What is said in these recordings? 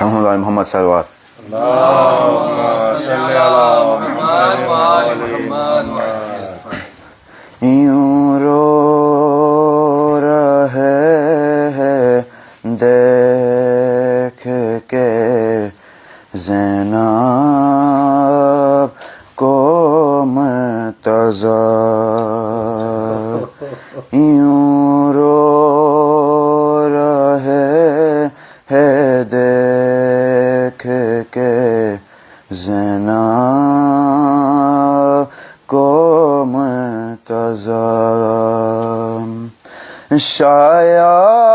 محمد علی محمد صلوات. اللهم صل على محمد وآل محمد. یوں رو رہے ہیں دیکھ کے زینب کو مرتضی، یوں رو رہے ہیں دیکھ کے زینب کو مرتضی. شاید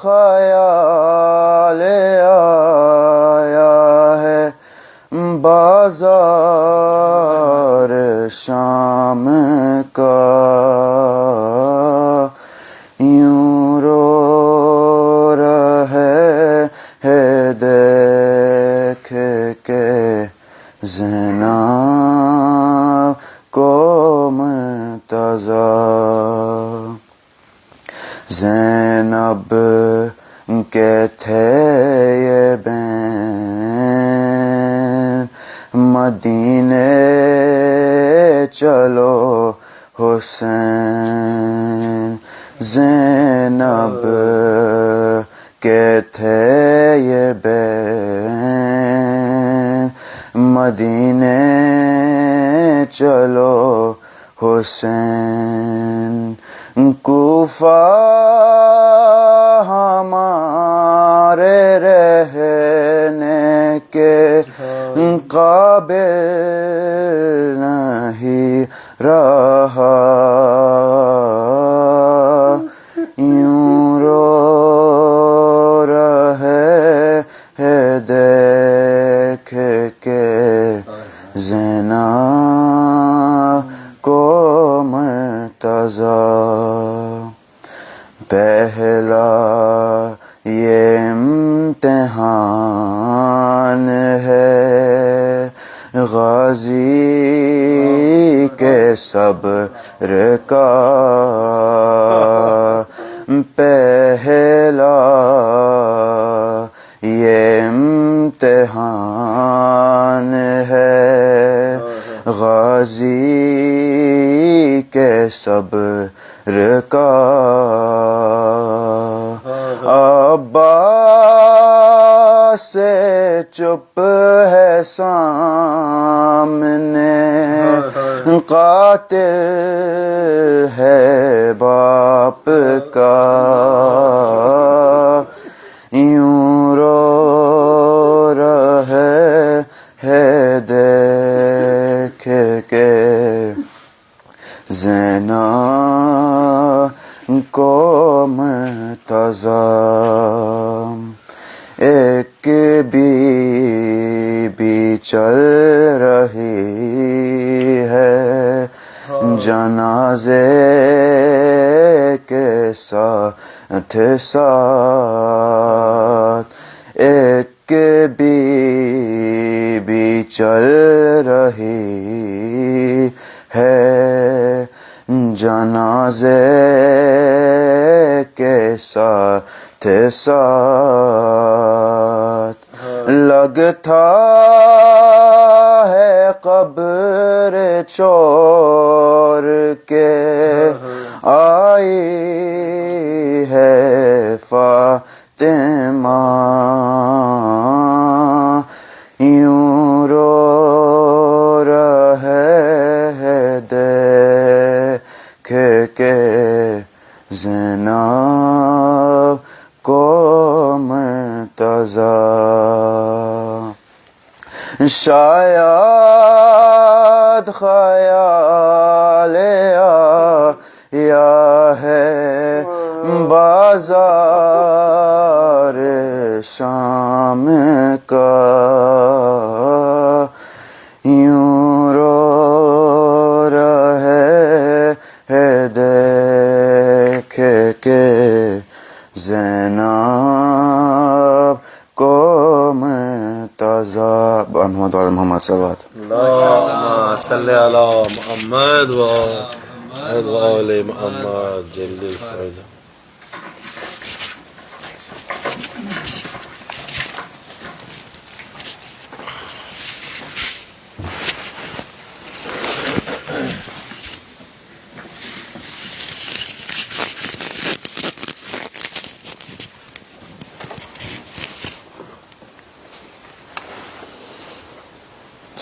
خیال آیا ہے بازار شام کا، یوں رو رہے ہیں دیکھ کے زینب کو مرتضی. زینب کے تھے یہ بین، مدینے چلو حسین. زینب کے تھے یہ بین، مدینے چلو حسین. کوفہ ہمارے رہنے کے قابل نہیں رہا، یوں رو رہے ہیں دیکھ کے زینب کو مرتضی. پہلا یہ امتحان ہے غازی کے صبر کا، پہلا یہ امتحان ہے غازی کے صبر کا. عباس سے چپ ہے سامنے، قاتل ہے باپ کا، یوں رو رہے ہیں دیکھ کے زینب کو مرتضی. ایک بی بی چل رہی ہے جنازے کے ساتھ ساتھ، ایک بی بی چل رہی ہے جنازے کے ساتھ ساتھ. لگتا ہے قبر چھوڑ کے آئی ہے فاطمہ، یوں رو رہے ہیں دیکھ کے زینب کو مرتضی. شاید خیال آیا ہے بازار شام کا، یوں رو رہے ہیں دیکھ کے زینب کو مرتضی. محمد علی محمد صلوات. اللهم صل على محمد وآل محمد. جل الفائز.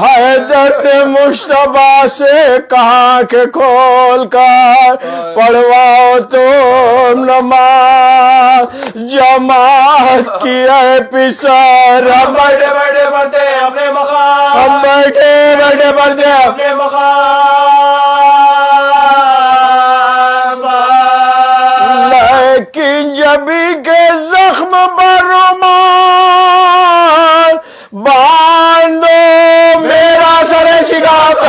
حیدر نے مشتبہ سے کہا کہ کھول کر پڑھواؤ تم نماز جماعت کی ہے پسر ہم بیٹھے بیٹھے پڑھتے اپنے مقام ہم بیٹھے بیٹھے پڑھتے اپنے مقام لیکن جبھی کے زخم برمال باندھو میرا سر شکاف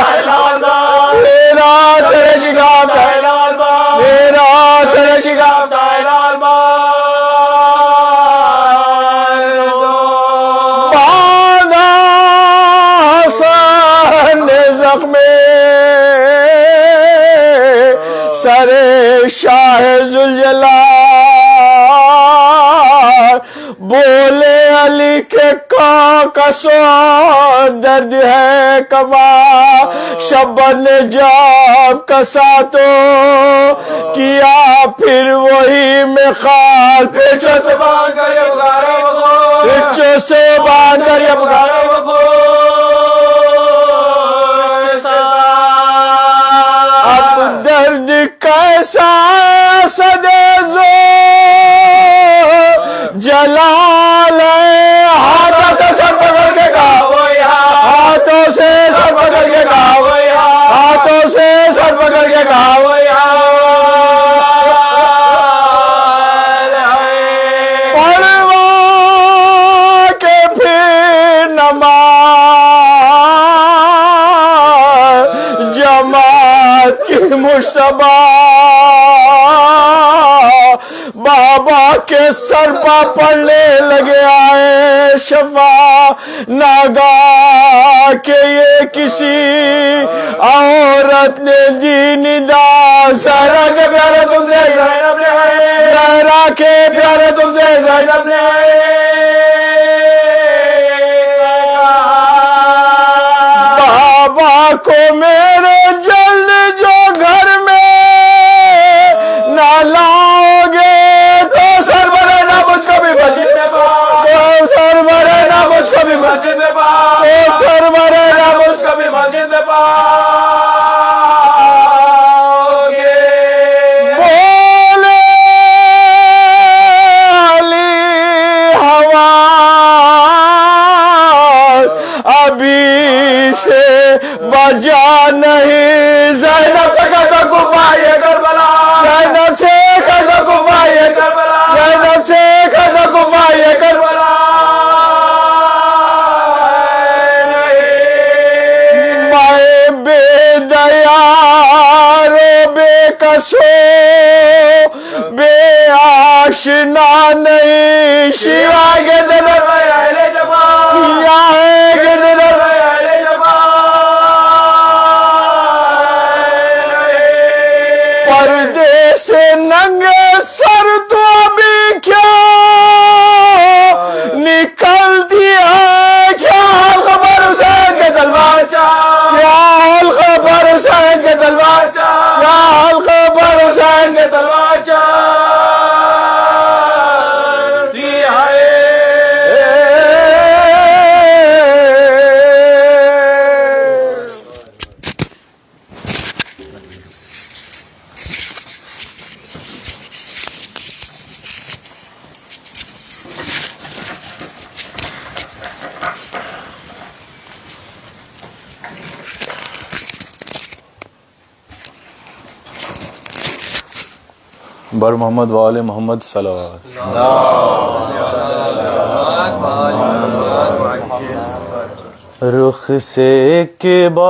میرا سر شکاف میرا سر شکاف باندھا سن زخم سر شاہ ذوالجلال بولے علی کے کا سو درد ہے کبا شبر نے جاب کسا تو کیا پھر وہی میں خال پیچھو سے باندھ کر یہ پکارا پیچھو سے باندھ کر یہ پکارا اب درد کیسا صدے زو جلال ہے ہاتھوں سے سر پکڑ کے کہا ہاتھوں سے سر پکڑ کے کہا ہاتھوں سے سر پکڑ کے کہا پڑھوا کے پھر نماز جماعت کی مشتبہ بابا کے سر پا پڑنے لگے آئے شفا ناگاہ کہ یہ کسی عورت نے دی ندا زہرا کے پیارے تم سے زینب نے آئے زہرا کے پیارے تم سے زینب نے آئے بابا کو میرے جلد جو گھر میں نہ لاؤ گے تو سر بھرے نہ مجھ کو بھی مسجد میں پاؤ سر بھرے نہ مجھ کو بھی مسجد میں پاؤ سر بھرے نہ مجھ کو بھی مسجد میں پاؤ گے بولے علی ہوا ابھی سے بجا نہیں زینب سے کہتا کفا یہ کربلا زینب سے کہتا کفا یہ کربلا زینب سے کہتا کفا یہ کربلا میں بے دیار و بے کسو بے آشنا نہیں شیوا کے دن یا ہے کے دن پردے سے ننگے سر تو ابھی کیا نکل دیا کیا خبر حسین کے تلوار کیا خبر حسین کے تلوار کیا خبر حسین کے تلوار بر محمد وآل محمد صلوات رخ سے ایک بار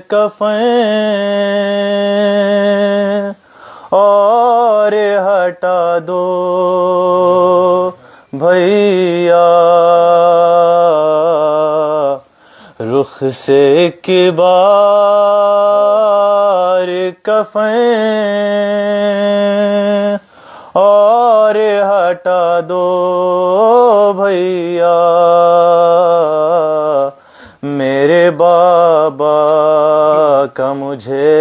کفن اور ہٹا دو بھیا رخ سے ایک بار کفن اور ہٹا دو بھیا میرے بابا کا مجھے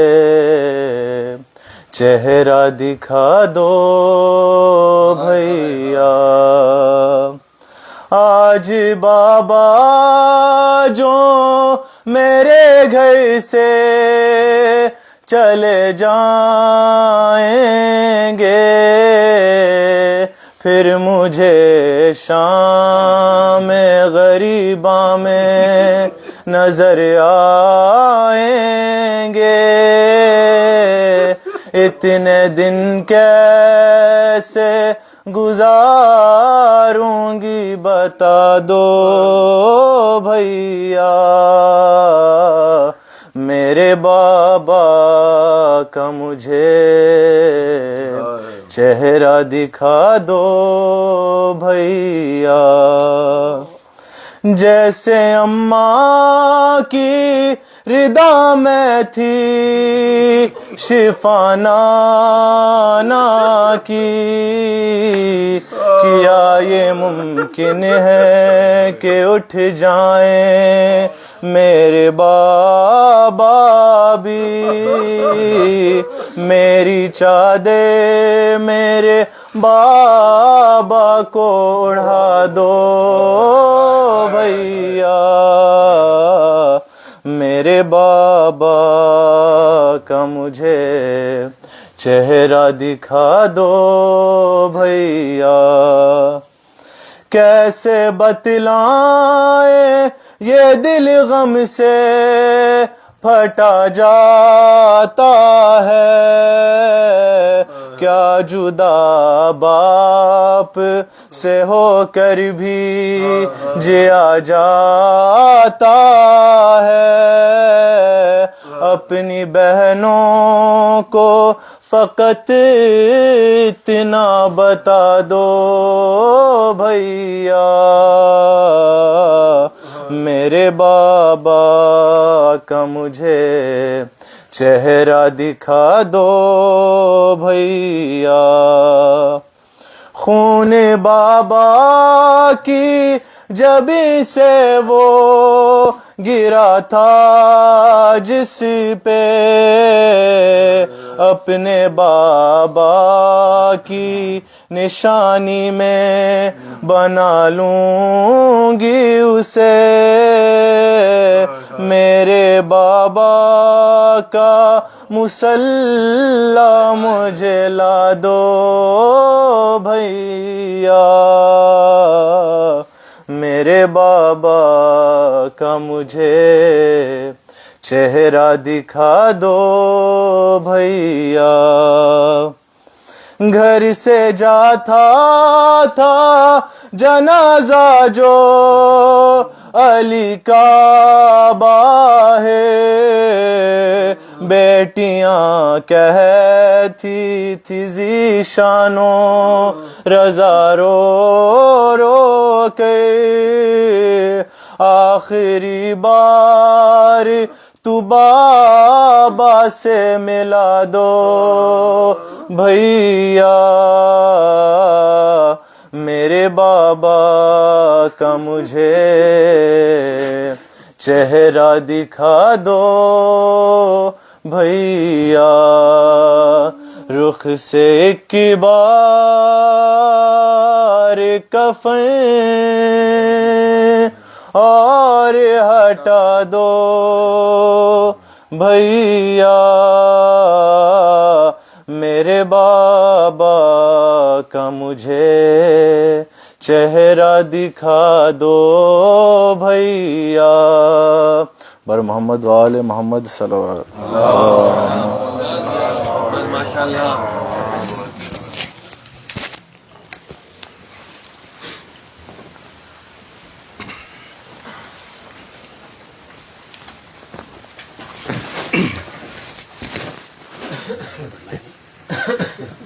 چہرہ دکھا دو بھیا آج آج بابا جو میرے گھر سے چلے جائیں گے پھر مجھے شام غریباں میں نظر آئیں گے اتنے دن کیسے گزاروں گی بتا دو بھیا میرے بابا کا مجھے چہرہ دکھا دو بھیا جیسے اماں کی ردا میں تھی شفا نانا کی کیا یہ ممکن ہے کہ اٹھ جائیں میرے بابا بھی میری چادر میرے بابا کو اڑا دو بھیا میرے بابا کا مجھے چہرہ دکھا دو بھیا کیسے بتلائیں یہ دل غم سے پھٹا جاتا ہے کیا جدا باپ سے ہو کر بھی جیا جاتا ہے اپنی بہنوں کو فقط اتنا بتا دو بھیا میرے بابا کا مجھے چہرہ دکھا دو بھیا خون بابا کی جبھی سے وہ گرا تھا جس پہ اپنے بابا کی نشانی میں بنا لوں گی اسے میرے بابا کا مصلی مجھے لا دو بھیا میرے بابا کا مجھے چہرہ دکھا دو بھیا گھر سے جاتا تھا جنازہ جو علی کا ہے بیٹیاں کہتی تھی ذیشانو رضا رو رو کے آخری بار تو بابا سے ملا دو بھیا میرے بابا کا مجھے چہرہ دکھا دو بھیا رخ سے ایک بار کفن اور ہٹا دو بھیا میرے بابا کا مجھے چہرہ دکھا دو بھیا بر محمد وآل محمد صلی اللہ علیہ وسلم ماشاءاللہ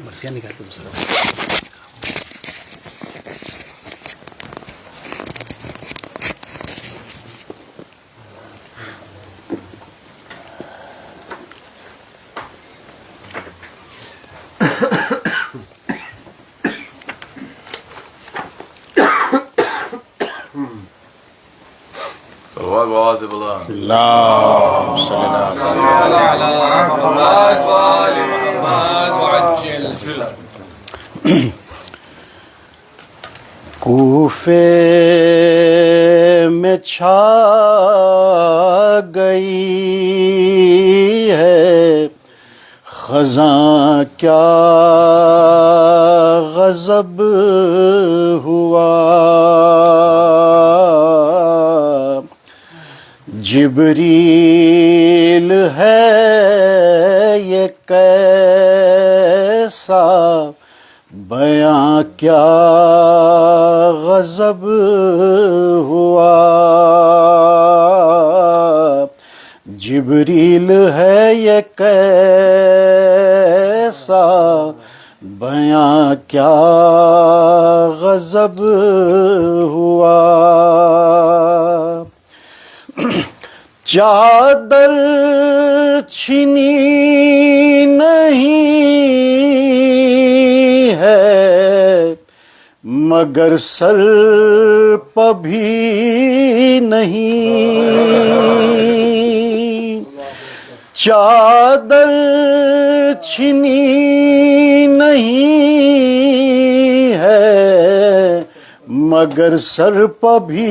مرثیہ نکال کے دوسرا اللهم صل على محمد وآل محمد وعجل بسم الله کوفے میں چھا گئی ہے خزاں کیا غضب ہوا جبریل ہے یہ کیسا بیاں کیا غضب ہوا جبریل ہے یہ کیسا بیاں کیا غضب ہوا چادر چھنی نہیں ہے مگر سر پہ بھی نہیں چادر چھنی نہیں ہے مگر سر پہ بھی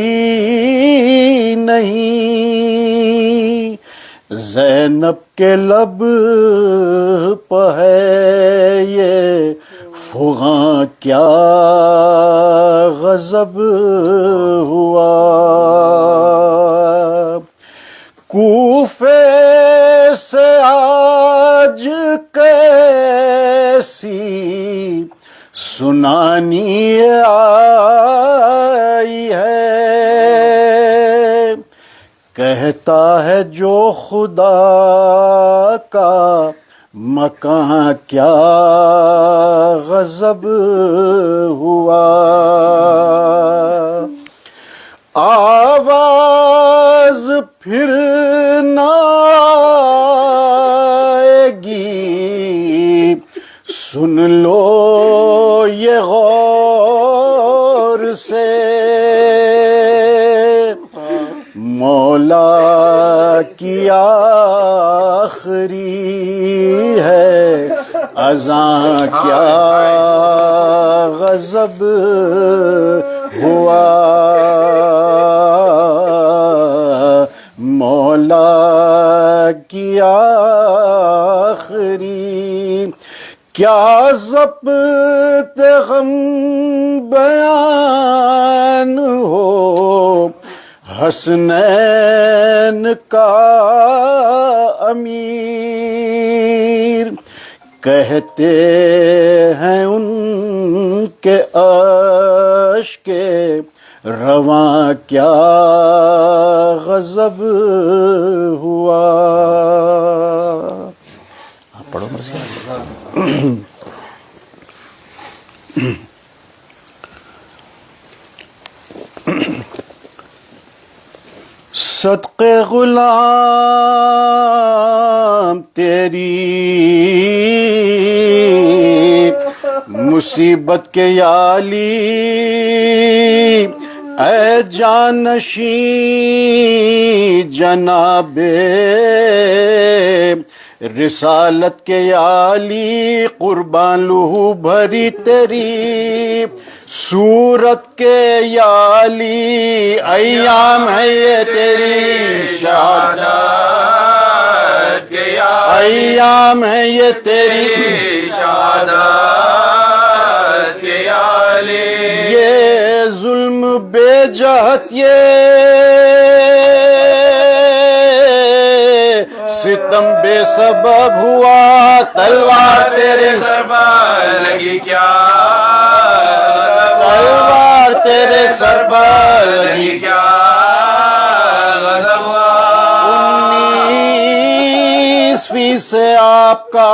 نہیں زینب کے لب پہ ہے یہ فغاں کیا غضب ہوا کوفے سے آج کیسی سنانی آئی ہے کہتا ہے جو خدا کا مکان کیا غضب ہوا آواز پھر نہ آئے گی سن لو یہ غور سے مولا کی آخری ہے اذاں کیا غضب ہوا مولا کی آخری کیا ضبط غم بیان ہو حسنین کا امیر کہتے ہیں ان کے اشک رواں کیا غضب ہوا. آپ پڑھو مرسی. صدقے غلام تیری مصیبت کے یالی اے جانشین جناب رسالت کے یالی قربان لہو بھری تیری صورت کے یالی ایام ہے یہ تیری شہادت کے یالی ایام ہے یہ تیری شہادت کے یالی یہ ظلم بے جہت یہ ستم بے سبب ہوا تلوار تیرے سر پر لگی کیا تلوار تیرے سر پر لگی کیا غضب ہوا 19ویں سے آپ کا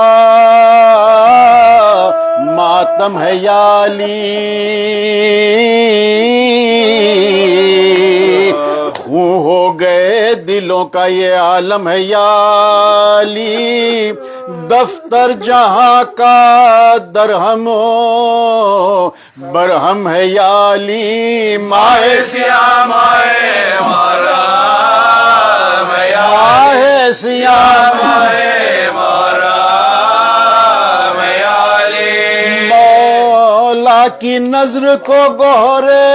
ماتم ہے یالی خون ہو گئے دلوں کا یہ عالم ہے یالی دفتر جہاں کا درہم برہم ہے یالی ماہ سیاہ ماہ محرم ہے ماہ سیاہ ماہ محرم ہے یالی مولا کی نظر کو گہرے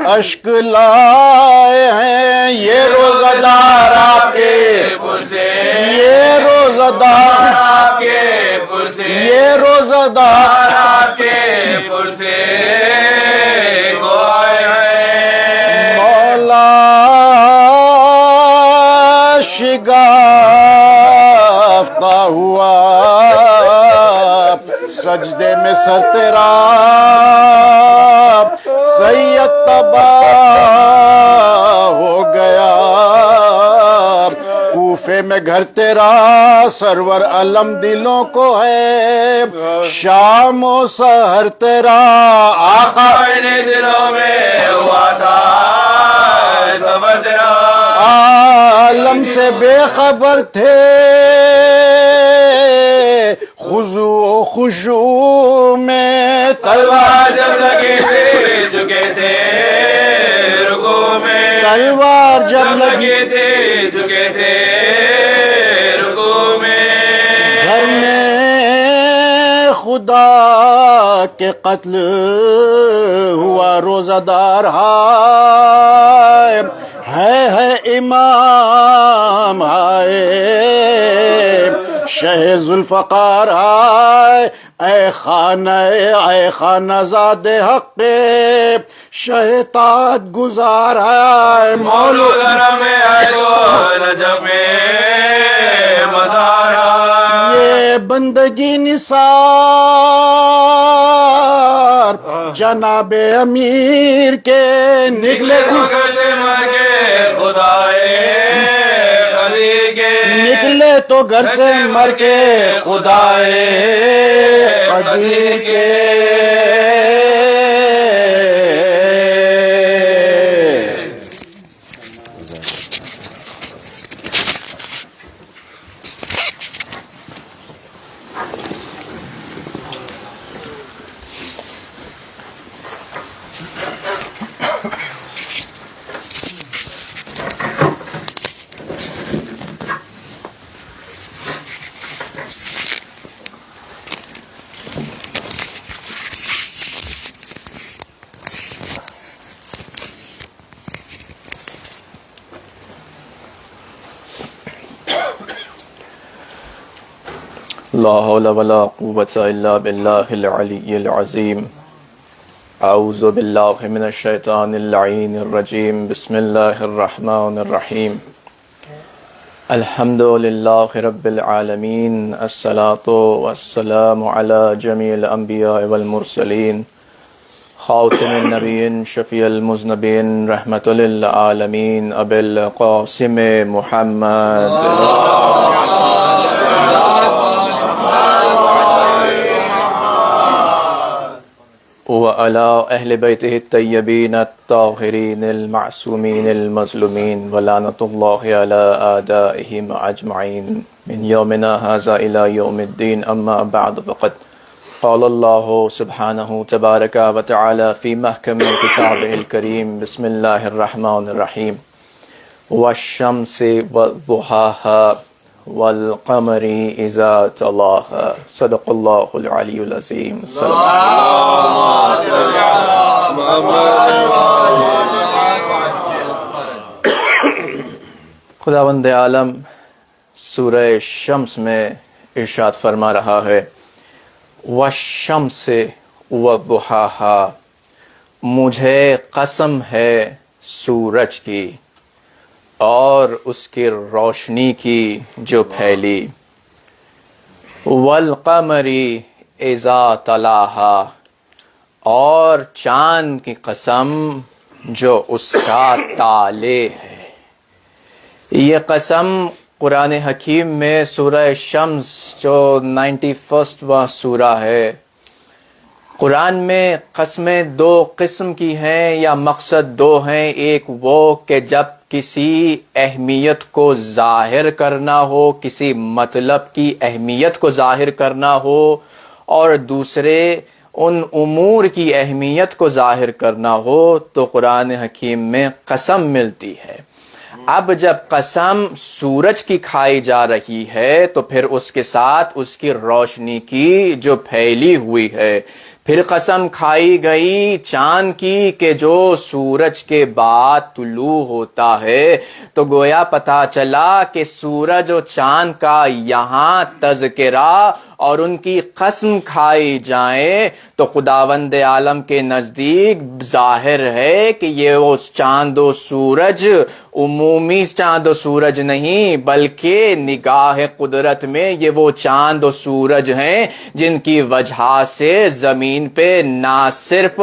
اشک لائے ہیں، یہ روزہ دار آپ کے پر سے، یہ روزہ دار آپ کے پر سے، یہ روزہ دار آپ کے پر سے گوئے ہیں۔ مولا شگافتہ ہوا سجدے میں سر تیرا، سید تباہ ہو گیا کوفے میں گھر تیرا، سرور علم دلوں کو ہے شام و سحر تیرا، آقا اپنے دلوں میں ہوا تھا صبر تیرا، عالم سے بے خبر تھے خضوع و خشوع میں تلوار جب لگے تھے جھکے تھے رکوع میں، تلوار جب لگی لگے تھے جھکے تھے رکوع میں، گھر میں خدا کے قتل ہوا روزہ دار ہے امام آئے شہ ذوالفقار آئے، اے خانہ زاد حق شہتات گزار آئے، مولود حرم میں آئے تو نجف میں مزار آئے، یہ بندگی نثار جناب امیر کے نکلے تو گھر سے مانگے خدائے قدیر کے، نکلے تو گھر سے مر کے خدائے قدیر کے، لا حول ولا قوة الا باللہ العلی العظیم۔ اعوذ باللہ من الشیطان اللعین الرجیم، بسم اللہ الرحمن الرحیم۔ الحمد للہ رب العالمین، الصلاة والسلام علی جمیع الانبیاء والمرسلین، خاتم النبیین، شفیع المذنبین، رحمت للعالمین، ابی القاسم محمد وعلى أهل بيته الطيبين الطاهرين المعصومين المظلومين، ولعنة الله على أعدائهم أجمعين من يومنا هذا إلى يوم الدين، أما بعد فقد قال الله سبحانه تبارك وتعالى في محكم كتابه الكريم، بسم الله الرحمن الرحيم، والشمس وضحاها والقمر إذا تلاها، صدق الله العلي العظيم۔ خداوند عالم سورہ شمس میں ارشاد فرما رہا ہے، وَالشَّمْسِ وَضُحَاهَا، مجھے قسم ہے سورج کی اور اس کی روشنی کی جو پھیلی، والقمر اذا تلاہا، اور چاند کی قسم جو اس کا تالے ہے۔ یہ قسم قرآن حکیم میں سورہ شمس جو 91واں سورہ ہے، قرآن میں قسمیں دو قسم کی ہیں یا مقصد دو ہیں، ایک وہ کہ جب کسی اہمیت کو ظاہر کرنا ہو، کسی مطلب کی اہمیت کو ظاہر کرنا ہو، اور دوسرے ان امور کی اہمیت کو ظاہر کرنا ہو تو قرآن حکیم میں قسم ملتی ہے۔ اب جب قسم سورج کی کھائی جا رہی ہے تو پھر اس کے ساتھ اس کی روشنی کی جو پھیلی ہوئی ہے. پھر قسم کھائی گئی چاند کی کہ جو سورج کے بعد طلوع ہوتا ہے. تو گویا پتہ چلا کہ سورج و چاند کا یہاں تذکرہ اور ان کی قسم کھائی جائیں تو خداوند عالم کے نزدیک ظاہر ہے کہ یہ وہ چاند و سورج عمومی چاند و سورج نہیں بلکہ نگاہ قدرت میں یہ وہ چاند و سورج ہیں جن کی وجہ سے زمین پہ نہ صرف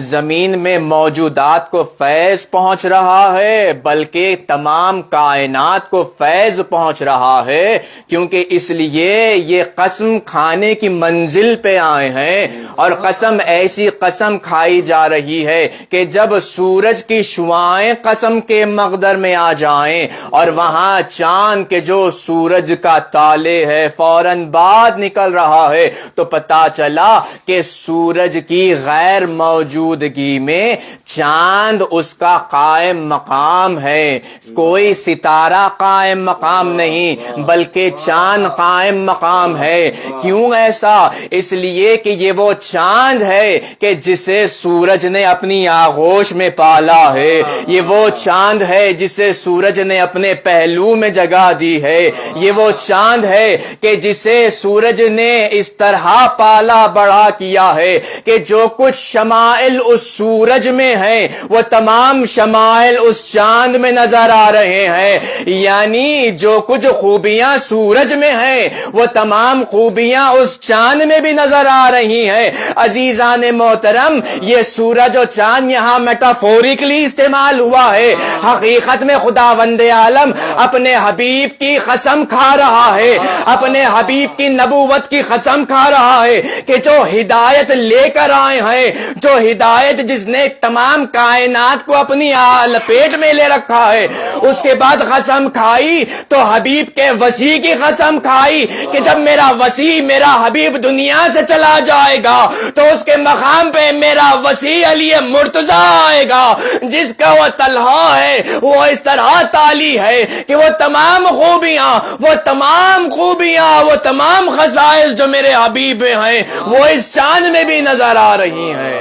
زمین میں موجودات کو فیض پہنچ رہا ہے بلکہ تمام کائنات کو فیض پہنچ رہا ہے. کیونکہ اس لیے یہ قسم کھانے کی منزل پہ آئے ہیں اور قسم ایسی قسم کھائی جا رہی ہے کہ جب سورج کی شعاعیں قسم کے مقدر میں آ جائیں اور وہاں چاند کے جو سورج کا تالے ہے فوراً بعد نکل رہا ہے تو پتہ چلا کہ سورج کی غیر موجودگی میں چاند اس کا قائم مقام ہے. کوئی ستارہ قائم مقام نہیں بلکہ چاند قائم مقام ہے. کیوں ایسا؟ اس لیے کہ یہ وہ چاند ہے کہ جسے سورج نے اپنی آغوش میں پالا ہے. یہ وہ چاند ہے جسے سورج نے اپنے پہلو میں جگہ دی ہے. یہ وہ چاند ہے کہ جسے سورج نے اس طرح پالا بڑا کیا ہے کہ جو کچھ شمائل اس سورج میں ہیں وہ تمام شمائل اس چاند میں نظر آ رہے ہیں. یعنی جو کچھ خوبیاں سورج میں ہیں وہ تمام خوبیاں اس چاند میں بھی نظر آ رہی ہیں. عزیزان محترم یہ سورج و چاند یہاں میٹافوریکلی استعمال ہوا ہے. حقیقت میں خداوند عالم اپنے حبیب کی قسم کھا رہا ہے, اپنے حبیب کی نبوت کی قسم کھا رہا ہے کہ جو ہدایت لے کر آئے ہیں, جو ہدایت جس نے تمام کائنات کو اپنی لپیٹ میں لے رکھا ہے, اس کے بعد قسم کھائی تو حبیب کے وسیع کی قسم کھائی کہ جب میرا وسیع میرا حبیب دنیا سے چلا جائے گا تو اس کے مقام پہ میرا وسیع علی مرتضی آئے گا جس کا وہ طلحہ ہے وہ اس طرح تالی ہے کہ وہ تمام خوبیاں وہ تمام خصائص جو میرے حبیب میں ہیں وہ اس چاند میں بھی نظر آ رہی ہیں.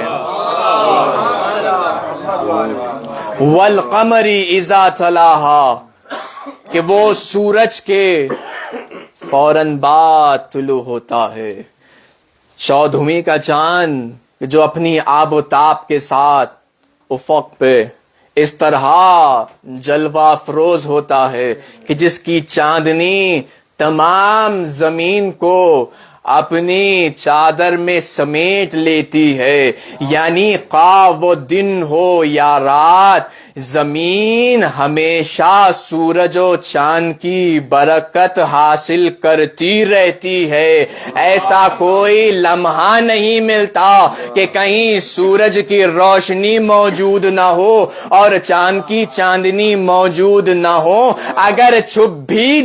والقمر اذا تلاها کہ وہ سورج کے فوراً بعد طلوع ہوتا ہے. چودھویں کا چاند جو اپنی آب و تاب کے ساتھ افق پہ اس طرح جلوہ افروز ہوتا ہے کہ جس کی چاندنی تمام زمین کو اپنی چادر میں سمیٹ لیتی ہے. یعنی خواہ وہ دن ہو یا رات زمین ہمیشہ سورج و چاند کی برکت حاصل کرتی رہتی ہے. ایسا کوئی لمحہ نہیں ملتا کہ کہیں سورج کی روشنی موجود نہ ہو اور چاند کی چاندنی موجود نہ ہو. اگر چھپ بھی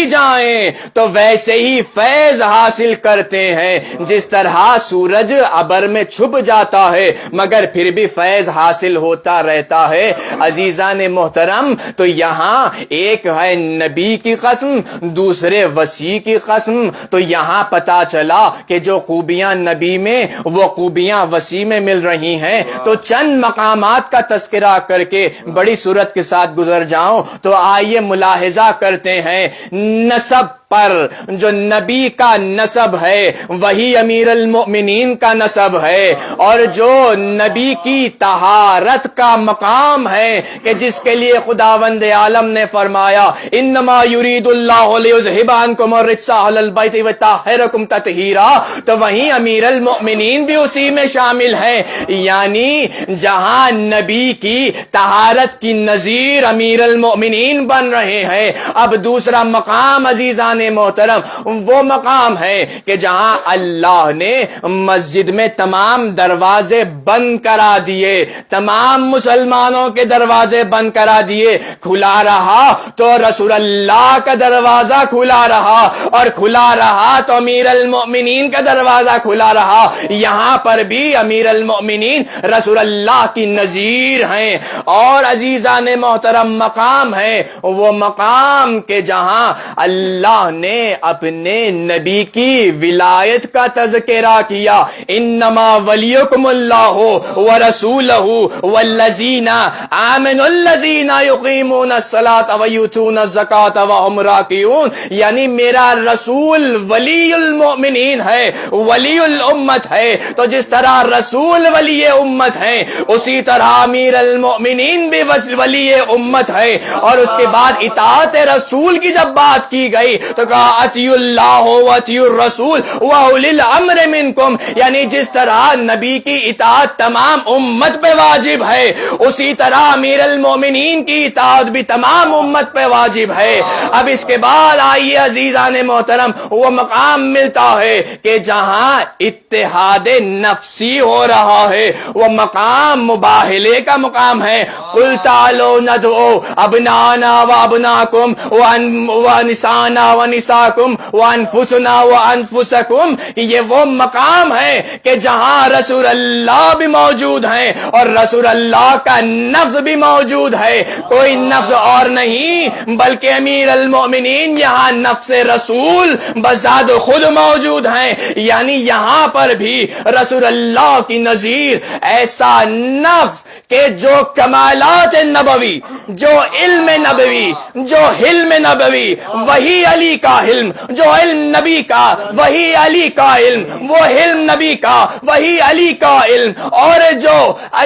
جائیں تو ویسے ہی فیض حاصل کرتے ہیں جس طرح سورج ابر میں چھپ جاتا ہے مگر پھر بھی فیض حاصل ہوتا رہتا ہے. عزیزان محترم تو یہاں ایک ہے نبی کی قسم, دوسرے وسیع کی قسم. تو یہاں پتا چلا کہ جو خوبیاں نبی میں وہ خوبیاں وسیع میں مل رہی ہیں. تو چند مقامات کا تذکرہ کر کے بڑی صورت کے ساتھ گزر جاؤں تو آئیے ملاحظہ کرتے ہیں نسب پر. جو نبی کا نسب ہے وہی امیر المؤمنین کا نسب ہے, اور جو نبی کی طہارت کا مقام ہے کہ جس کے لیے خداوند عالم نے فرمایا انما یرید اللہ لیذھب عنکم الرجس اہل البیت ویطہرکم تطہیرا, تو وہیں امیر المؤمنین بھی اسی میں شامل ہیں. یعنی جہاں نبی کی طہارت کی نظیر امیر المؤمنین بن رہے ہیں. اب دوسرا مقام عزیزان عزیزان محترم وہ مقام ہے کہ جہاں اللہ نے مسجد میں تمام دروازے بند کرا دیے، تمام مسلمانوں کے دروازے بند کرا دیے، کھلا رہا تو رسول اللہ کا دروازہ کھلا رہا، اور کھلا رہا تو امیر المؤمنین کا دروازہ کھلا رہا۔ یہاں پر بھی امیر المؤمنین رسول اللہ کی نظیر ہیں۔ اور عزیزان محترم مقام ہے وہ مقام کہ جہاں اللہ نے اپنے نبی کی ولایت کا تذکرہ کیا، انما ولیکم اللہ ورسولہ والذین آمنوا الذین یقیمون الصلاة ویؤتون الزکاة وهم راکعون، یعنی میرا رسول ولی المؤمنین ہے، ولی الامت ہے۔ تو جس طرح رسول ولی امت ہے اسی طرح امیر المؤمنین بھی ولی امت ہے۔ اور اس کے بعد اطاعت رسول کی جب بات کی گئی تو کہا اطیعوا اللہ واطیعوا الرسول واولی الامر منکم، یعنی جس طرح نبی کی اطاعت تمام امت پہ واجب ہے اسی طرح امیر المؤمنین کی اطاعت بھی تمام امت پہ واجب ہے۔ اب اس کے بعد آئیے عزیزان محترم وہ مقام ملتا ہے کہ جہاں اتحاد نفسی ہو رہا ہے، وہ مقام مباہلے کا مقام ہے۔ قل تعالوا ندعو ابنانا وابناکم ونسانا ونساکم وانفسنا وانفسکم، یہ وہ مقام ہے کہ جہاں رسول اللہ بھی موجود ہیں اور رسول اللہ کا نفس بھی موجود ہے، کوئی نفس اور نہیں بلکہ امیر المؤمنین یہاں نفس رسول بذات خود موجود ہیں۔ یعنی یہاں پر بھی رسول اللہ کی نظیر ایسا نفس کہ جو کمالات نبوی، جو علم نبوی، جو حلم نبوی وہی علی کا حلم، جو علم نبی کا وہی علی کا علم، وہ حلم نبی کا وہی علی کا علم، اور جو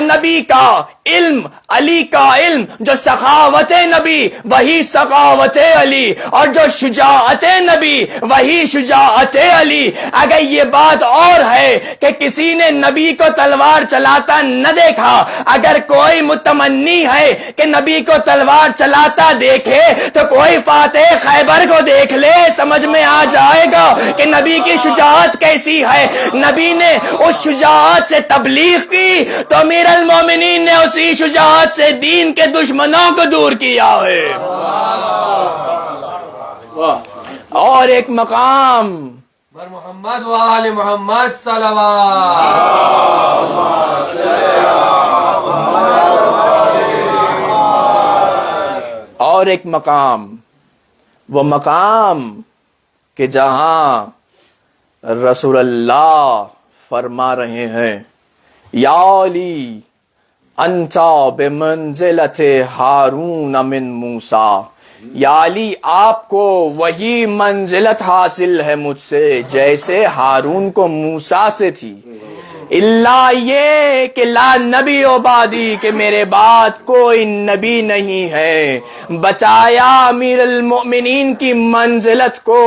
نبی کا علم علی کا علم، جو سخاوت نبی وہی سخاوت علی، اور جو شجاعت نبی وہی شجاعت علی۔ اگر یہ بات اور ہے کہ کسی نے نبی کو تلوار چلاتا نہ دیکھا، اگر کوئی متمنی ہے کہ نبی کو تلوار چلاتا دیکھے تو کوئی فاتح خیبر کو دیکھ لے، سمجھ میں آ جائے گا کہ نبی کی شجاعت کیسی ہے۔ نبی نے اس شجاعت سے تبلیغ کی تو امیر المومنین نے اسی شجاعت سے دین کے دشمنوں کو دور کیا ہے۔ اور ایک مقام محمد وآل محمد صلوات، اور ایک مقام، وہ مقام کہ جہاں رسول اللہ فرما رہے ہیں یا علی انتا بمنزلت ہارون من موسیٰ، یا علی آپ کو وہی منزلت حاصل ہے مجھ سے جیسے ہارون کو موسیٰ سے تھی، اللہ یہ کہ لا نبی عبادی کہ میرے بعد کوئی نبی نہیں ہے۔ بتایا امیر المؤمنین کی منزلت کو،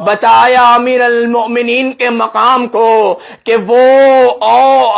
بتایا امیر المؤمنین کے مقام کو کہ وہ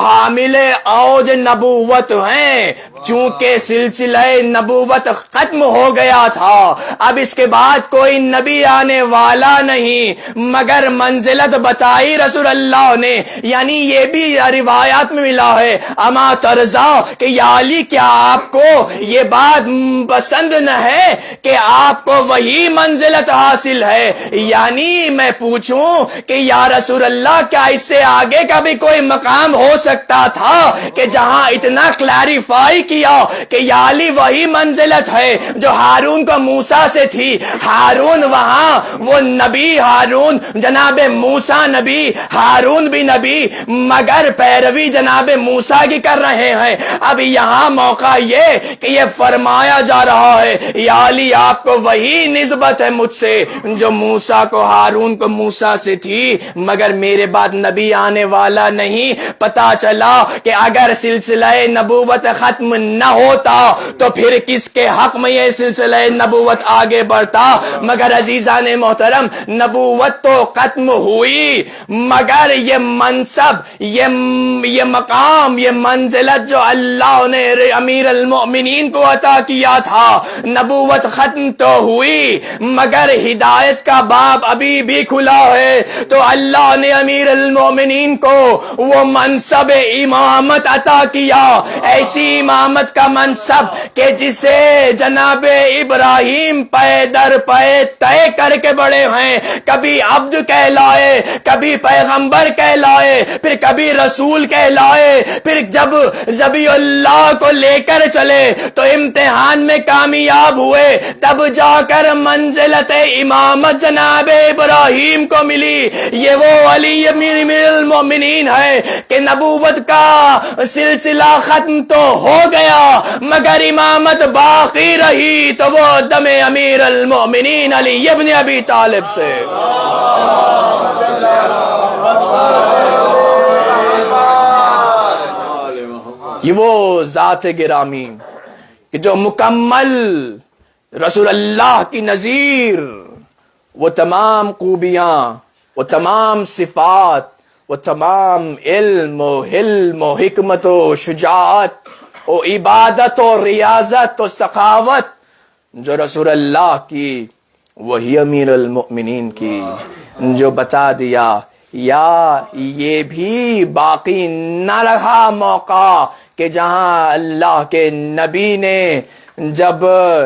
حامل اوج نبوت ہیں، چونکہ سلسلہ نبوت ختم ہو گیا تھا، اب اس کے بعد کوئی نبی آنے والا نہیں، مگر منزلت بتائی رسول اللہ نے۔ یعنی یہ بھی روایات میں ملا ہے اما ترضا کہ یا علی کیا آپ کو یہ بات پسند نہ ہے کہ آپ کو وہی منزلت حاصل ہے؟ یعنی میں پوچھوں کہ یا رسول اللہ کیا اس سے آگے کا بھی کوئی مقام ہو سکتا تھا کہ جہاں اتنا کلیریفائی کیا کہ یا علی وہی منزلت ہے جو ہارون کو موسیٰ سے تھی۔ ہارون وہاں وہ نبی، ہارون جناب موسیٰ نبی، ہارون بھی نبی، مگر پیروی جناب موسیٰ کی کر رہے ہیں۔ اب یہاں موقع یہ کہ یہ فرمایا جا رہا ہے یا علی آپ کو وہی نسبت ہے مجھ سے جو موسیٰ کو، ہارون کو موسیٰ سے تھی، مگر میرے بعد نبی آنے والا نہیں۔ پتا چلا کہ اگر سلسلہ نبوت ختم نہ ہوتا تو پھر کس کے حق میں یہ سلسلہ نبوت آگے بڑھتا؟ مگر عزیزان محترم نبوت تو ختم ہوئی، مگر یہ منصب، یہ یہ مقام، یہ منزلت جو اللہ نے امیر المؤمنین کو عطا کیا تھا، نبوت ختم تو ہوئی مگر ہدایت کا باب ابھی بھی کھلا ہے، تو اللہ نے امیر المؤمنین کو وہ منصب امامت عطا کیا، ایسی امامت کا منصب کہ جسے جناب ابراہیم پے در پے طے کر کے بڑے ہیں، کبھی عبد کہلائے، کبھی پیغمبر کہلائے، پھر کبھی رسول کہلائے، پھر جب ذبیح اللہ کو لے کر چلے تو امتحان میں کامیاب ہوئے، تب جا کر منزلت امامت جناب ابراہیم کو ملی۔ یہ وہ علی امیر المؤمنین ہے کہ نبوت کا سلسلہ ختم تو ہو گیا مگر امامت باقی رہی، تو وہ دم امیر المؤمنین علی ابن ابی طالب سے۔ یہ وہ ذات گرامی کہ جو مکمل رسول اللہ کی نظیر، وہ تمام خوبیاں، وہ تمام صفات، وہ تمام علم و حلم و حکمت و شجاعت و عبادت و ریاضت و سخاوت جو رسول اللہ کی، وہی امیر المؤمنین کی، جو بتا دیا یا یہ بھی باقی نہ رہا موقع کہ جہاں اللہ کے نبی نے جب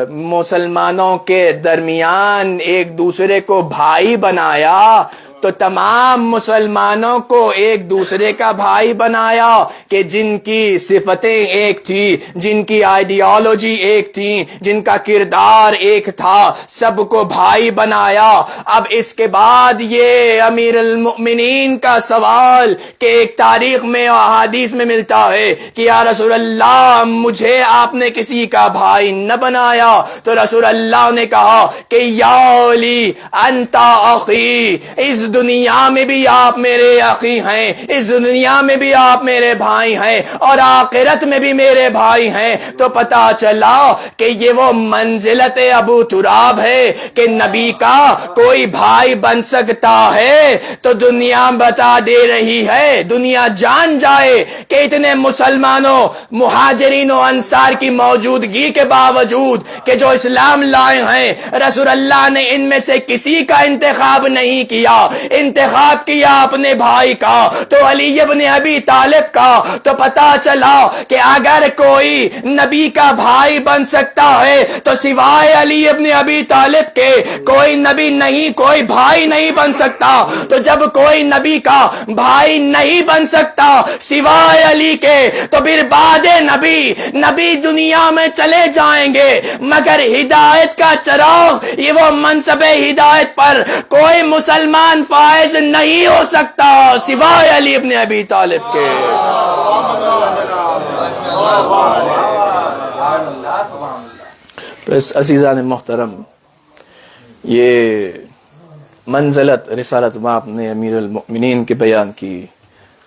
مسلمانوں کے درمیان ایک دوسرے کو بھائی بنایا تو تمام مسلمانوں کو ایک دوسرے کا بھائی بنایا کہ جن کی صفتیں ایک تھی، جن کی آئیڈیالوجی ایک تھی، جن کا کردار ایک تھا، سب کو بھائی بنایا۔ اب اس کے بعد یہ امیر المؤمنین کا سوال کہ ایک تاریخ میں اور احادیث میں ملتا ہے کہ یا رسول اللہ مجھے آپ نے کسی کا بھائی نہ بنایا، تو رسول اللہ نے کہا کہ یا علی انت اخی، اس دنیا میں بھی آپ میرے اخی ہیں، اس دنیا میں بھی آپ میرے بھائی ہیں، اور آخرت میں بھی میرے بھائی ہیں۔ تو پتا چلا کہ یہ وہ منزلت ابو تراب ہے کہ نبی کا کوئی بھائی بن سکتا ہے، تو دنیا بتا دے رہی ہے، دنیا جان جائے کہ اتنے مسلمانوں، مہاجرین و انصار کی موجودگی کے باوجود کہ جو اسلام لائے ہیں، رسول اللہ نے ان میں سے کسی کا انتخاب نہیں کیا، انتخاب کیا اپنے بھائی کا، تو علی ابن ابی طالب کا۔ تو پتا چلا کہ اگر کوئی نبی کا بھائی بن سکتا ہے تو سوائے علی ابن ابی طالب کے کوئی نبی نہیں، کوئی بھائی نہیں بن سکتا۔ تو جب کوئی نبی کا بھائی نہیں بن سکتا سوائے علی کے، تو پھر بعد نبی دنیا میں چلے جائیں گے مگر ہدایت کا چراغ، یہ وہ منصب ہدایت پر کوئی مسلمان فائز نہیں ہو سکتا سوائے علی ابن ابی طالب کے۔ بس عزیزان محترم، یہ منزلت رسالت مآب نے امیر المؤمنین کے بیان کی،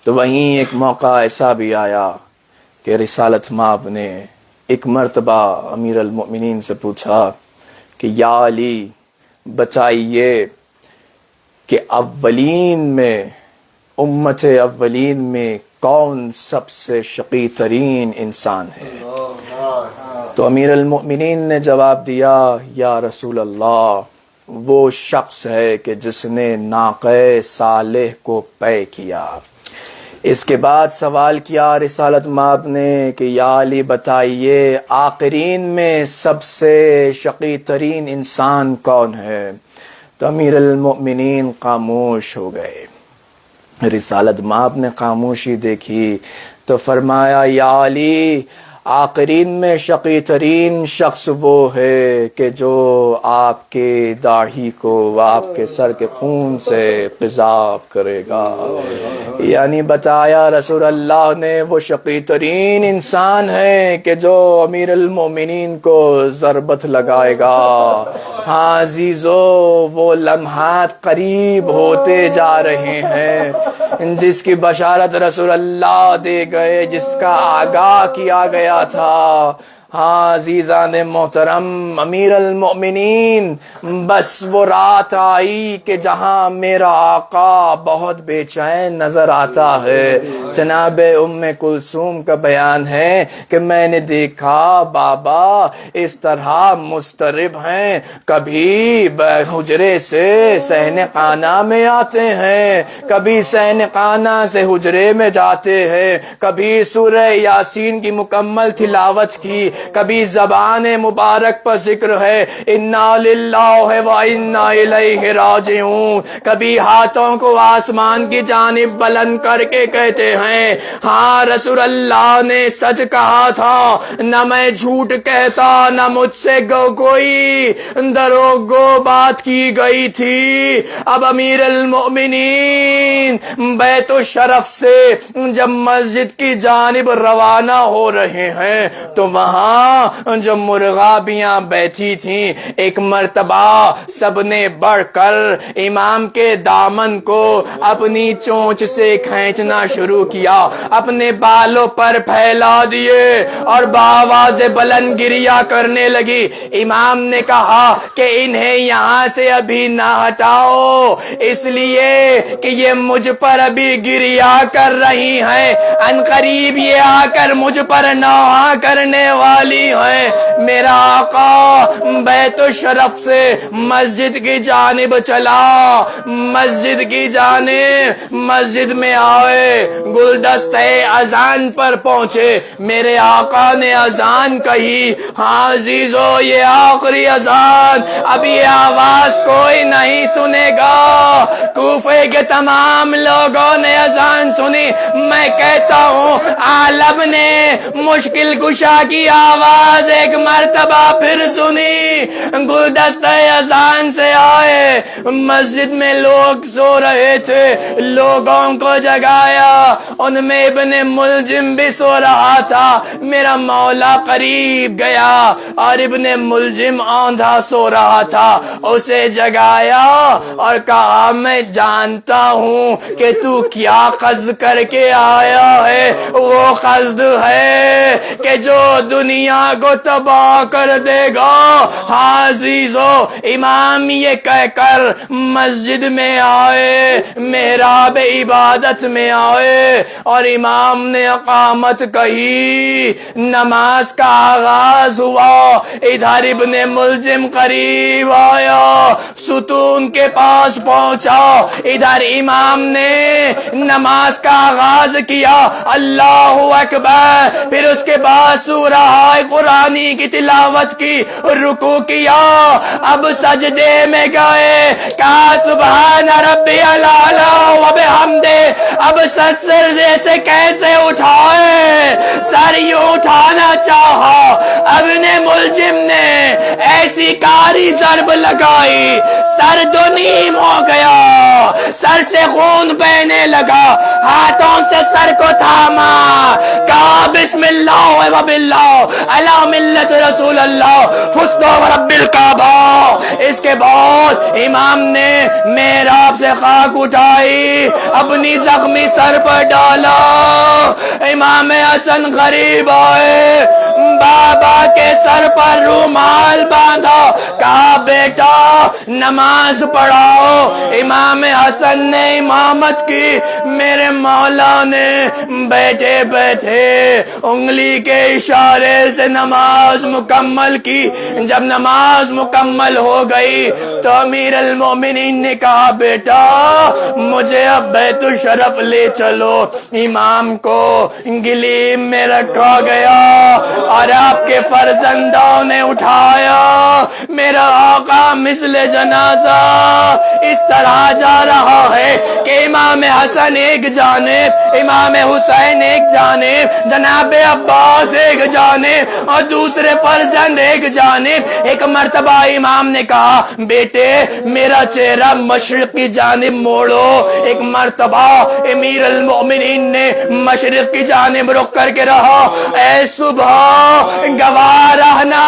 تو وہیں ایک موقع ایسا بھی آیا کہ رسالت مآب نے ایک مرتبہ امیر المؤمنین سے پوچھا کہ یا علی بتائیے کہ اولین میں، امت اولین میں کون سب سے شقی ترین انسان ہے؟ تو امیر المؤمنین نے جواب دیا یا رسول اللہ وہ شخص ہے کہ جس نے ناقہ صالح کو پے کیا۔ اس کے بعد سوال کیا رسالت مآب نے کہ یا علی بتائیے آخرین میں سب سے شقی ترین انسان کون ہے؟ تو امیر المؤمنین خاموش ہو گئے۔ رسالت مآب نے خاموشی دیکھی تو فرمایا یا علی آخرین میں شقی ترین شخص وہ ہے کہ جو آپ کے داڑھی کو آپ کے سر کے خون سے قذاب کرے گا۔ یعنی بتایا رسول اللہ نے وہ شقی ترین انسان ہے کہ جو امیر المؤمنین کو ضربت لگائے گا۔ ہاں عزیزو، وہ لمحات قریب ہوتے جا رہے ہیں جس کی بشارت رسول اللہ دے گئے، جس کا آگاہ کیا گیا تھا۔ ہاں عزیزان محترم، امیر المؤمنین، بس وہ رات آئی کہ جہاں میرا آقا بہت بے چین نظر آتا ہے۔ جناب ام کلثوم کا بیان ہے کہ میں نے دیکھا بابا اس طرح مضطرب ہیں، کبھی حجرے سے صحن خانہ میں آتے ہیں، کبھی صحن خانہ سے حجرے میں جاتے ہیں، کبھی سورہ یاسین کی مکمل تلاوت کی، کبھی زبان مبارک پر ذکر ہے انا للہ و انا الیہ راجعون، کبھی ہاتھوں کو آسمان کی جانب بلند کر کے کہتے ہیں ہاں رسول اللہ نے سچ کہا تھا، نہ میں جھوٹ کہتا، نہ مجھ سے کوئی دروغ بات کی گئی تھی۔ اب امیر المؤمنین بیت الشرف سے جب مسجد کی جانب روانہ ہو رہے ہیں تو وہاں جو مرغابیاں بیٹھی تھیں، ایک مرتبہ سب نے بڑھ کر امام کے دامن کو اپنی چونچ سے کھینچنا شروع کیا، اپنے بالوں پر پھیلا دیے اور بآواز بلند گریا کرنے لگی۔ امام نے کہا کہ انہیں یہاں سے ابھی نہ ہٹاؤ، اس لیے کہ یہ مجھ پر ابھی گریا کر رہی ہیں، ان قریب یہ آ کر مجھ پر نوحہ کرنے والی ہے۔ میرا آقا بیت الشرف سے مسجد کی جانب چلا، مسجد کی جانب، مسجد میں آئے، گلدستہ اذان پر پہنچے، میرے آقا نے اذان کہی، ہاں عزیزو یہ آخری اذان، اب یہ آواز کوئی نہیں سنے گا۔ کوفے کے تمام لوگوں نے اذان سنی، میں کہتا ہوں عالم نے مشکل کشا کی آواز ایک مرتبہ پھر سنی، گلدستہ اذان سے آئے، مسجد میں لوگ سو رہے تھے، لوگوں کو جگایا، ان میں ابن ملجم بھی سو رہا تھا، میرا مولا قریب گیا اور ابن ملجم آندھا سو رہا تھا، اسے جگایا اور کہا میں جانتا ہوں کہ تو کیا قصد کر کے آیا ہے، وہ قصد ہے کہ جو دنیا کو تباہ کر دے گا۔ ہاں عزیزو، امام یہ کہہ کر مسجد میں آئے، محراب عبادت میں آئے اور امام نے اقامت کہی، نماز کا آغاز ہوا، ادھر ابن ملجم قریب آیا، ستون کے پاس پہنچا، ادھر امام نے نماز کا آغاز کیا، اللہ اکبر، پھر اس کے بعد سورہ قرآنی کی تلاوت کی، رکوع کیا، اب سجدے میں گئے، کہا سبحان ربی الاعلی و بحمدہ، اب سجدے سے کیسے اٹھائے، سر یوں اٹھانا چاہا، ابن ملجم نے ایسی کاری ضرب لگائی، سر دو نیم ہو گیا، سر سے خون بہنے لگا، ہاتھوں سے سر کو تھاما، کہا بسم اللہ و باللہ علی ملت رسول اللہ فزت ورب الکعبہ۔ اس کے بعد امام نے محراب سے خاک اٹھائی، اپنی زخمی سر پر ڈالا، امام حسن غریب آئے، بابا کے سر پر رومال باندھا، کہا بیٹا نماز پڑھاؤ، امام حسن نے امامت کی، میرے مولا نے بیٹھے بیٹھے انگلی کے اشارے سے نماز مکمل کی، جب نماز مکمل ہو گئی تو امیر المومنین نے کہا بیٹا مجھے اب بیت الشرف لے چلو، امام کو گلیم میں رکھا گیا اور آپ کے فرزندوں نے اٹھایا، میرا آقا مثل جنازہ اس طرح جا رہا ہے کہ امام حسن ایک جانب، امام حسین ایک جانب، جناب عباس ایک جانب اور دوسرے فرزند ایک جانب۔ ایک مرتبہ امام نے کہا بیٹے میرا چہرہ مشرق کی جانب موڑو، ایک مرتبہ امیر المؤمنین نے مشرق کی جانب رخ کر کے رہا، اے صبح گواہ رہنا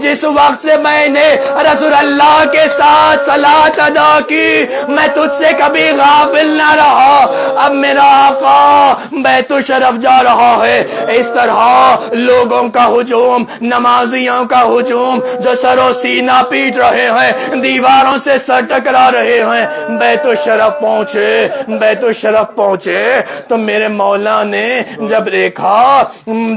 جس وقت سے میں نے رسول اللہ کے ساتھ صلاۃ ادا کی، میں تجھ سے کبھی غافل نہ رہا. اب میرا آقا بیت الشرف جا رہا ہے. اس طرح لوگوں کا ہجوم, نمازیوں کا ہجوم, جو سر و سینہ پیٹ رہے ہیں, دیواروں سے سر ٹکرا رہے ہیں. بیت الشرف پہنچے تو میرے مولا نے جب دیکھا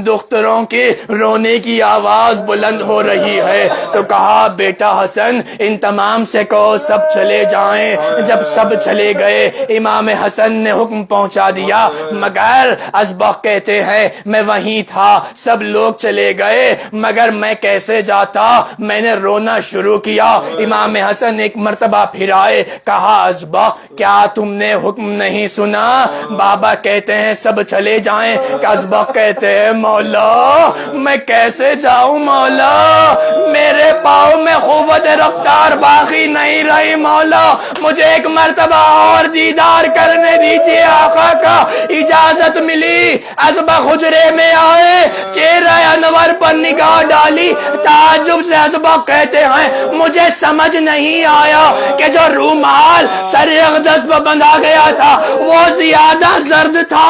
دختروں کے رونے کی آواز بلند ہو رہی ہے تو کہا بیٹا حسن ان تمام سے کہو سب چلے جائیں. جب سب چلے گئے امام حسن نے حکم پہنچا دیا, مگر ازبق کہتے ہیں میں وہیں تھا, سب لوگ چلے گئے مگر میں کیسے جاتا, میں نے رونا شروع کیا. امام حسن ایک مرتبہ پھر آئے, کہا ازبق کیا تم نے حکم نہیں سنا؟ بابا کہتے ہیں سب چلے جائیں. ازبق کہتے ہیں مولا میں کیسے جاؤں مولا, میرے پاؤں میں قوت رفتار باقی نہیں رہی مولا, مجھے ایک مرتبہ اور دیدار کرنے دیجیے. آقا کا اجازت ملی, ازبق حجرے میں آئے, چہرہ انور پر نگاہ ڈالی. تعجب سے ازبق کہتے ہیں مجھے سمجھ نہیں آیا کہ جو رومال سر اقدس پر بندھا گیا تھا وہ زیادہ زرد تھا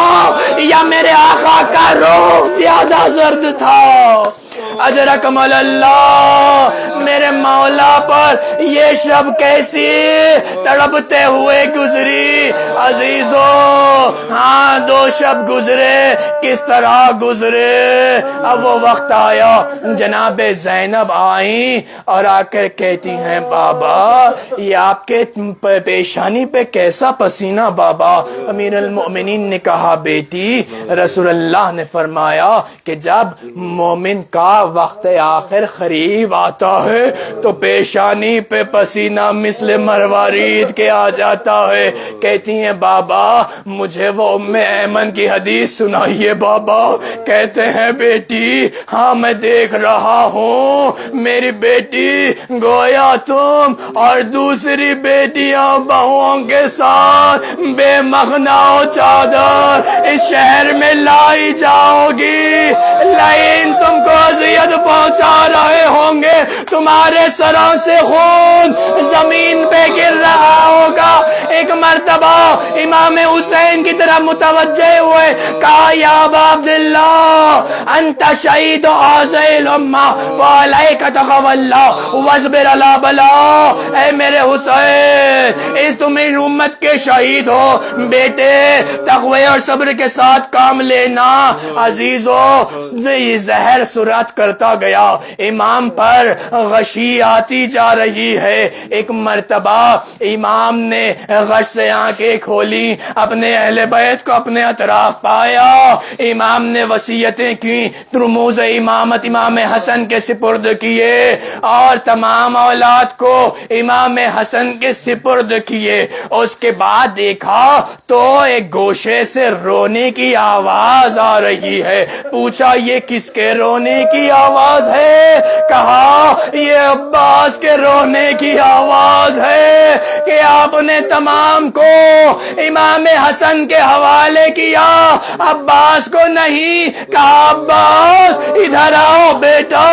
یا میرے آقا کا روح زیادہ زرد تھا. اجرکم اللہ, میرے مولا پر یہ شب کیسی تڑپتے ہوئے گزری عزیزو. ہاں 2 شب گزرے, کس طرح گزرے؟ اب وہ وقت آیا, جناب زینب آئیں اور آ کر کہتی ہیں بابا یہ آپ کے پیشانی پہ کیسا پسینہ بابا؟ امیر المؤمنین نے کہا بیٹی رسول اللہ نے فرمایا کہ جب مومن کا وقت آخر قریب آتا ہے تو پیشانی پہ پسینہ مثل مروارید کے آ جاتا ہے. کہتی ہیں بابا مجھے وہ ام ایمن کی حدیث سنائیے بابا. کہتے ہیں بیٹی ہاں میں دیکھ رہا ہوں میری بیٹی گویا تم اور دوسری بیٹیاں بہوؤں کے ساتھ بے مخنا و چادر اس شہر میں لائی جاؤ گی, لیکن تم کو اذیت پہنچا رہے ہوں گے, تمہارے سروں سے خون زمین پہ گر رہا ہوگا. ایک مرتبہ امام حسین کی طرف متوجہ ہوئے, کہا یا ابا عبداللہ انت شہید هذه الامہ وعلیک تقوی اللہ واصبر علی بلا. اے میرے حسین اس تم اس امت کے شہید ہو, بیٹے تقوی اور صبر کے ساتھ کام لینا. عزیزو یہ زہر سرعت کرتا گیا, امام پر غشی آتی جا رہی ہے. ایک مرتبہ امام نے غش سے آنکھیں کھولی, اپنے اہل بیت کو اپنے اطراف پایا. امام نے وصیتیں کی, رموز امامت امام حسن کے سپرد کیے اور تمام اولاد کو امام حسن کے سپرد کیے. اس کے بعد دیکھا تو ایک گوشے سے رونے کی آواز آ رہی ہے. پوچھا یہ کس کے رونے کی آواز ہے؟ کہا یہ عباس کے رونے کی آواز ہے کہ آپ نے تمام کو امام حسن کے حوالے کیا, عباس کو نہیں. کہا عباس ادھر آؤ بیٹا.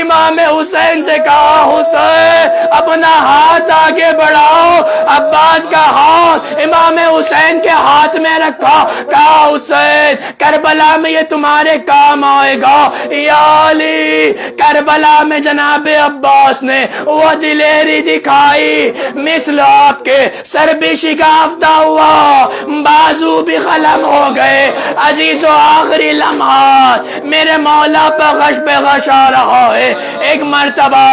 امام حسین سے کہا حسین اپنا ہاتھ آگے بڑھاؤ. عباس کا ہاتھ امام حسین کے ہاتھ میں رکھا. کہا حسین کربلا میں یہ تمہارے کام آئے گا. یا علی کربلا میں جناب عباس نے وہ دلیری دکھائی, مثل آپ کے سر بھی شکافتہ ہوا, بازو بھی قلم ہو گئے. عزیزو آخری لمحات میرے مولا پر غش پہ غش آ رہا ہے. ایک مرتبہ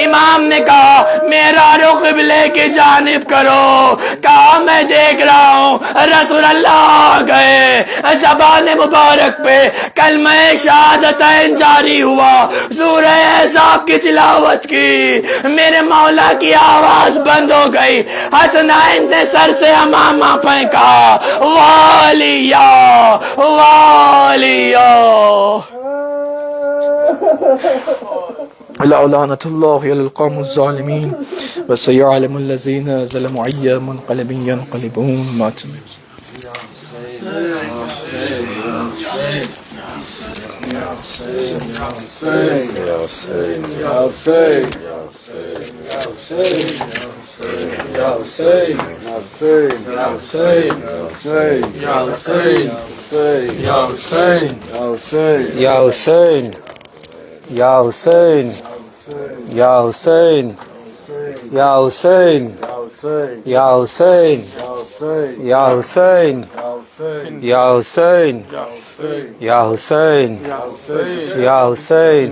امام نے کہا میرا رخ قبلے کی جانب کرو. کہا میں دیکھ رہا ہوں رسول اللہ آ گئے. زبان مبارک پہ کلمہ شہادتین جاری ہوا, سورہ احزاب کی تلاوت کی. میرے مولا کی آواز بند ہو گئی. حسنین نے سر سے امامہ پھینکا, والیا والیا. لعنت اللہ علی القوم الظالمین وسيعلم الذين ظلموا أي منقلب ينقلبون ما تمام. Hussein, Hussein, Hussein, Hussein, Hussein, Hussein, Hussein, Ya Hussein, Ya Hussein, Ya Hussein, Ya Hussein, Ya Hussein, Ya Hussein, Ya Hussein, Ya Hussein, Ya Hussein,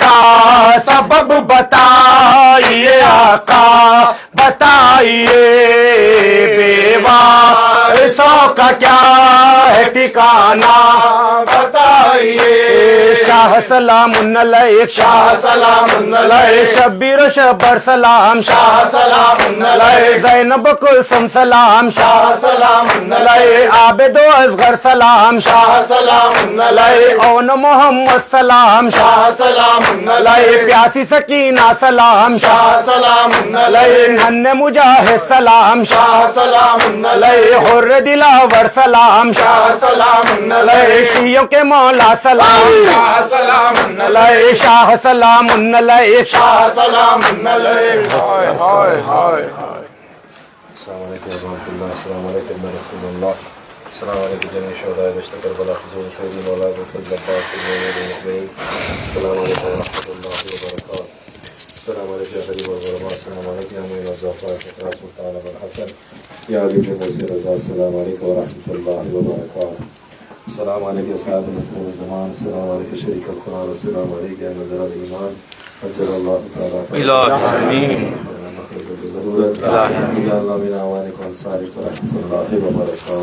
کا سبب بتائیے آقا بتائیے بیوارثوں کا کیا ہے ٹھکانہ بتائیے شاہ سلام علیک شاہ سلام علیک شبیر و شبر سلام شاہ سلام علیک زینب کلثوم سلام شاہ سلام علیک عابد و اصغر سلام شاہ سلام علیک اون محمد سلام شاہ سلام علیک پیاسی سکینہ سلام شاہ سلام علیک نن مجاہد سلام شاہ سلام علیک حر دلاور سلام شاہ سلام علیک شیعوں کے مولا سلام شاہ سلام علیک شاہ سلام علیک شاہ سلام علیک السلام علیکم ورحمۃ اللہ السلام علیکم رسول اللہ السلام علیکم جميع شهداء دشت کربلا حضور سیدی مولا فضل عباس السلام علیکم ورحمۃ اللہ وبرکاتہ السلام علیکم یا حبیب الغرباء السلام علیکم یا معین الظفار فقرات سلطان ابوالحسن یا علی بن موسی رضا السلام علیکم ورحمۃ اللہ وبرکاتہ السلام علیکم اصحاب المسلم الزمان السلام علیکم شریک القرآن السلام علیکم یا نظر الایمان اجر اللہ تعالیٰ آمین ضرورت یا اللہ من اعوانک وانصارک ورحمۃ اللہ وبرکاتہ